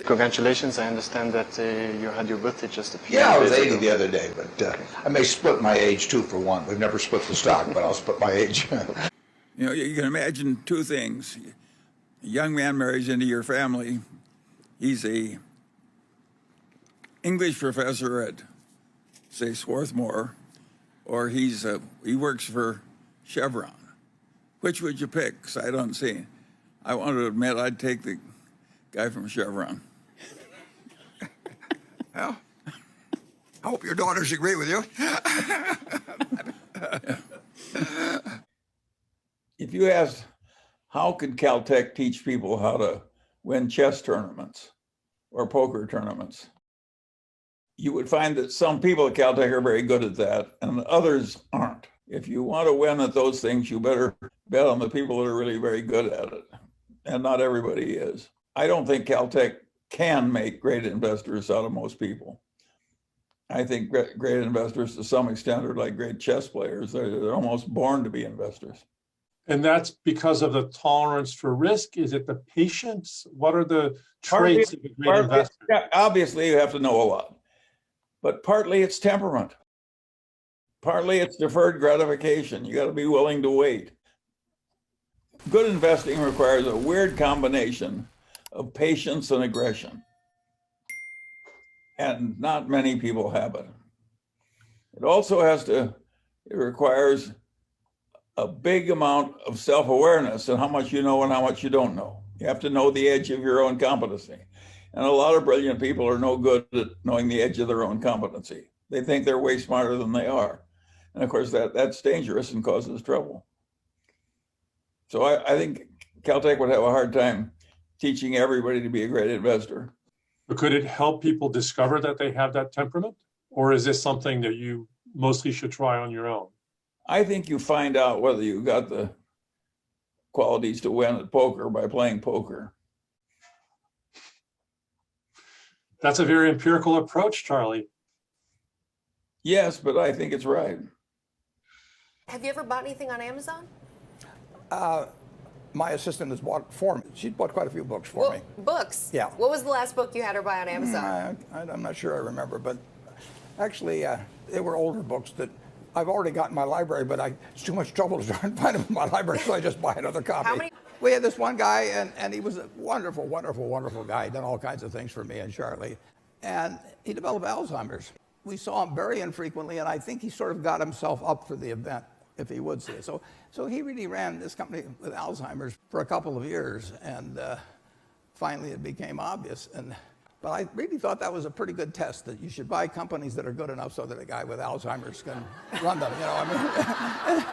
Congratulations, I understand that you had your birthday just a few Yeah, I was days 80 ago. the other day, but I may split my age too for one. We've never split the stock, but I'll split my age. You know, you can imagine two things. A young man marries into your family. He's a English professor at, say, Swarthmore, or he works for Chevron. Which would you pick? 'Cause I don't see. I want to admit I'd take the guy from Chevron. Well, I hope your daughters agree with you. If you ask, how could Caltech teach people how to win chess tournaments or poker tournaments, you would find that some people at Caltech are very good at that and others aren't. If you want to win at those things, you better bet on the people that are really very good at it. And not everybody is. I don't think Caltech can make great investors out of most people. I think great investors to some extent are like great chess players. They're almost born to be investors. And that's because of the tolerance for risk? Is it the patience? What are the traits of a great investor? Yeah, obviously, you have to know a lot. But partly it's temperament. Partly it's deferred gratification. You got to be willing to wait. Good investing requires a weird combination of patience and aggression. And not many people have it. It also it requires a big amount of self-awareness and how much you know and how much you don't know. You have to know the edge of your own competency. And a lot of brilliant people are no good at knowing the edge of their own competency. They think they're way smarter than they are. And of course, that's dangerous and causes trouble. So I think Caltech would have a hard time teaching everybody to be a great investor. But could it help people discover that they have that temperament? Or is this something that you mostly should try on your own? I think you find out whether you got the qualities to win at poker by playing poker. That's a very empirical approach, Charlie. Yes, but I think it's right. Have you ever bought anything on Amazon? My assistant has bought for me. She's bought quite a few books for me. Books? Yeah. What was the last book you had her buy on Amazon? I'm not sure I remember, but actually, they were older books that I've already got in my library, but it's too much trouble to try and find them in my library, so I just buy another copy. How many? We had this one guy, and he was a wonderful, wonderful, wonderful guy. He done all kinds of things for me and Charlie. And he developed Alzheimer's. We saw him very infrequently, and I think he sort of got himself up for the event, if he would see it. So he really ran this company with Alzheimer's for a couple of years, and finally it became obvious. But I really thought that was a pretty good test, that you should buy companies that are good enough so that a guy with Alzheimer's can run them, you know. I mean,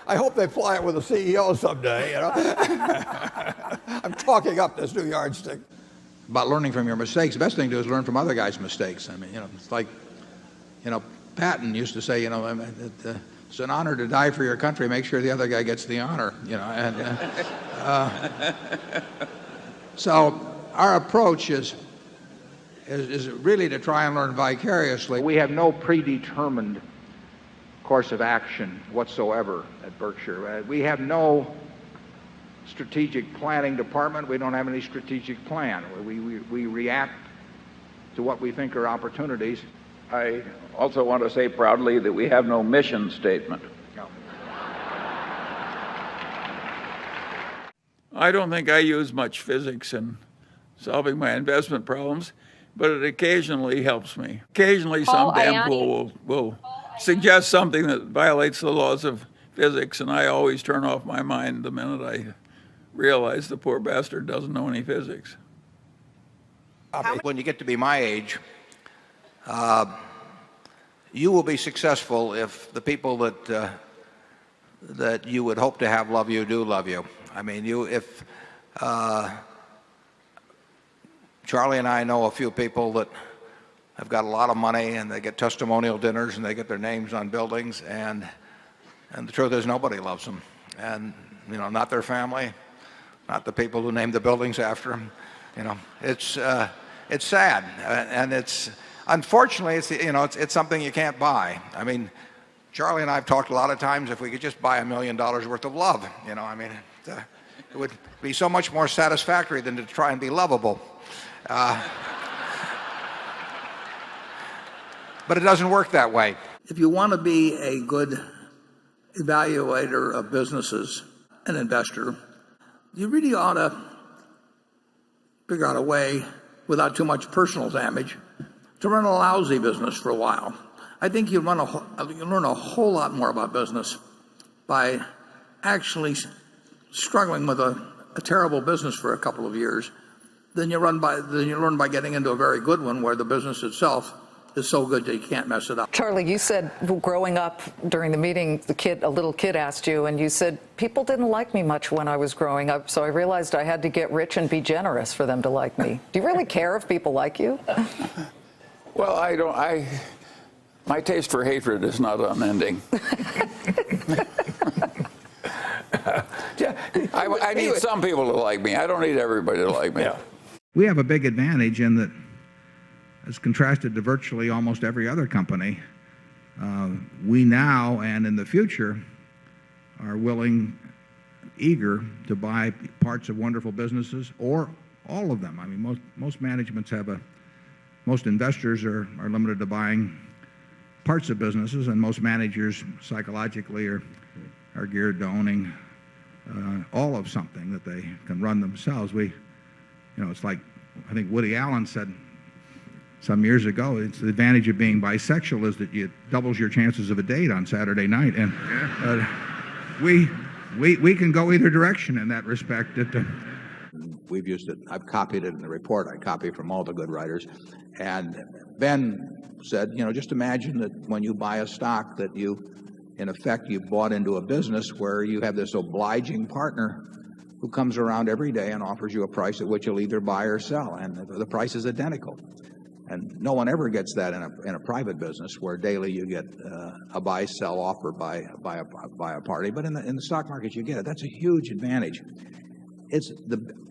I hope they fly it with a CEO someday, you know. I'm talking up this new yardstick. About learning from your mistakes, the best thing to do is learn from other guys' mistakes. I mean, it's like, Patton used to say, it's an honor to die for your country. Make sure the other guy gets the honor, So our approach is really to try and learn vicariously. We have no predetermined course of action whatsoever at Berkshire. We have no strategic planning department. We don't have any strategic plan. We react to what we think are opportunities. I also want to say proudly that we have no mission statement. No. I don't think I use much physics in solving my investment problems, but it occasionally helps me. Occasionally some damn fool will suggest something that violates the laws of physics, and I always turn off my mind the minute I realize the poor bastard doesn't know any physics. When you get to be my age, you will be successful if the people that you would hope to have love you do love you. I mean, if Charlie and I know a few people that have got a lot of money and they get testimonial dinners and they get their names on buildings, and the truth is nobody loves them, and not their family, not the people who named the buildings after them. It's sad, and unfortunately it's something you can't buy. I mean, Charlie and I have talked a lot of times if we could just buy $1 million worth of love. It would be so much more satisfactory than to try and be lovable. But it doesn't work that way. If you want to be a good evaluator of businesses, an investor, you really ought to figure out a way, without too much personal damage, to run a lousy business for a while. I think you learn a whole lot more about business by actually struggling with a terrible business for a couple of years than you learn by getting into a very good one where the business itself is so good that you can't mess it up. Charlie, you said growing up during the meeting, a little kid asked you, and you said, people didn't like me much when I was growing up, so I realized I had to get rich and be generous for them to like me. Do you really care if people like you? Well, my taste for hatred is not unending. I need some people to like me. I don't need everybody to like me. Yeah. We have a big advantage in that, as contrasted to virtually almost every other company, we now and in the future are eager to buy parts of wonderful businesses or all of them. I mean, most managements most investors are limited to buying parts of businesses, and most managers psychologically are geared to owning all of something that they can run themselves. It's like, I think Woody Allen said some years ago, it's the advantage of being bisexual is that it doubles your chances of a date on Saturday night. And we can go either direction in that respect. We've used it. I've copied it in the report. I copy from all the good writers. And Ben said, just imagine that when you buy a stock that in effect, you've bought into a business where you have this obliging partner who comes around every day and offers you a price at which you'll either buy or sell. And the price is identical. And no one ever gets that in a private business where daily you get a buy-sell offer by a party. But in the stock market, you get it. That's a huge advantage.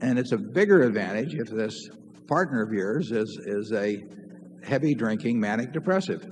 And it's a bigger advantage if this partner of yours is a heavy drinking manic depressive.